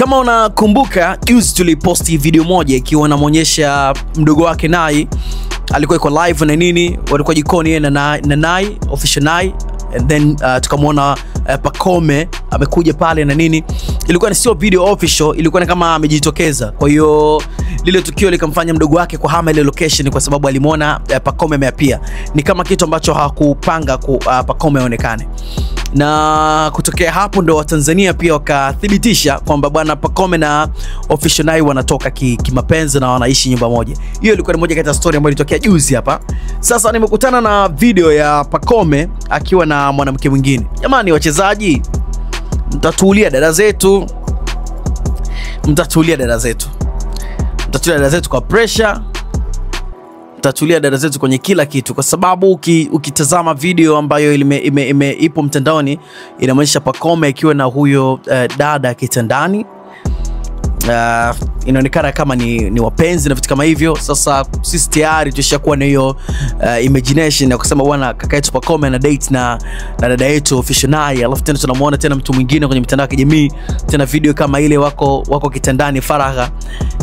Kama unakumbuka, juzi tuliposti video moja ikiwa inaonyesha mdogo wake Nai alikuwa iko live na nini, walikuwa jikoni na Nai official Nai, and then tukamwona Pacome amekuja pale na nini. Ilikuwa ni sio video official, ilikuwa ni kama amejitokeza. Kwa hiyo lile tukio likamfanya mdogo wake kuhama ile location kwa sababu alimuona Pacome ameapia. Ni kama kitu ambacho hakupanga Pacome aonekane. Na kutokea hapo ndo Watanzania pia wakathibitisha kwamba bwana Pacome na official Nai wanatoka kimapenzi na wanaishi nyumba moja. Hiyo ilikuwa ni moja kati ya story ambayo ilitokea juzi hapa. Sasa nimekutana na video ya Pacome akiwa na mwanamke mwingine. Jamani wachezaji, mtatulia dada zetu. Mtatulia dada zetu kwa pressure. Mtatulia dada zetu kwenye kila kitu, kwa sababu ukitazama video ambayo ipo mtandaoni inaonyesha Pacome akiwa na huyo dada kitandani. Inaonekana kama ni wapenzi na vitu kama hivyo. Sasa sisi tayari tushakuwa na hiyo imagination ya kusema bwana kaka yetu Pacome na date na dada yetu official Nai, alafu tena tunamuona tena mtu mwingine kwenye mitandao ya kijamii, tena video kama ile wako kitandani faragha.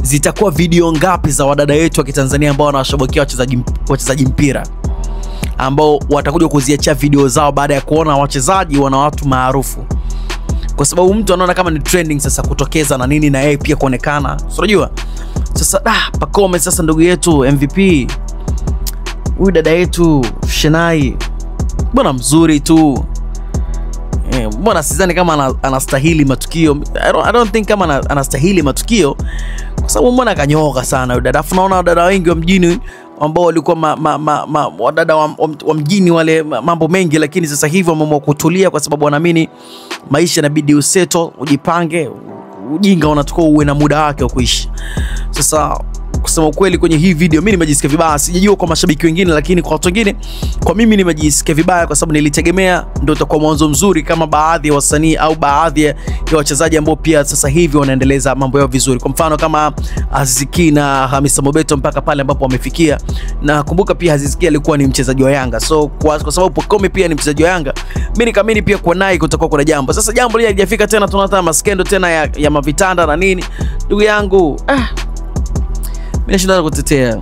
Zitakuwa video ngapi za wadada yetu wa Kitanzania ambao wanawashabikia wachezaji mpira ambao watakuja kuziachia video zao baada ya kuona wachezaji wana watu maarufu? Kwa sababu mtu anaona kama ni trending sasa kutokeza na nini na yeye pia kuonekana. Unajua? Sasa Pacome sasa ndugu yetu MVP. Huyu dada yetu Shenai. Bwana mzuri tu. Mbona sidhani kama anastahili matukio. I don't think kama anastahili matukio. Kwa sababu mbona kanyoka sana huyu dada. Tunaona wadada wengi wa mjini ambao walikuwa wadada wa mjini wale mambo mengi, lakini sasa hivi wameamua kutulia kwa sababu wanaamini maisha inabidi useto, ujipange. Ujinga unatakiwa uwe na muda wake wa kuishi. Sasa kusema ukweli kwenye hii video mimi nimejisikia vibaya. Sijajua kwa mashabiki wengine, lakini kwa watu wengine, kwa mimi nimejisikia vibaya kwa sababu nilitegemea ndio utakuwa mwanzo mzuri kama baadhi ya wasanii au baadhi ya wachezaji ambao pia sasa hivi wanaendeleza mambo yao vizuri. Kwa mfano kama Aziz Ki na Hamisa Mobeto mpaka pale ambapo wamefikia. Na kumbuka pia Aziz Ki alikuwa ni mchezaji wa Yanga. So kwa sababu Pacome pia ni mchezaji wa Yanga, mimi nikamini pia kwa Nai kutakuwa kuna jambo. Sasa jambo lile halijafika tena, tunataka maskendo tena ya mavitanda na nini. Ndugu yangu, mimi nashinda kutetea.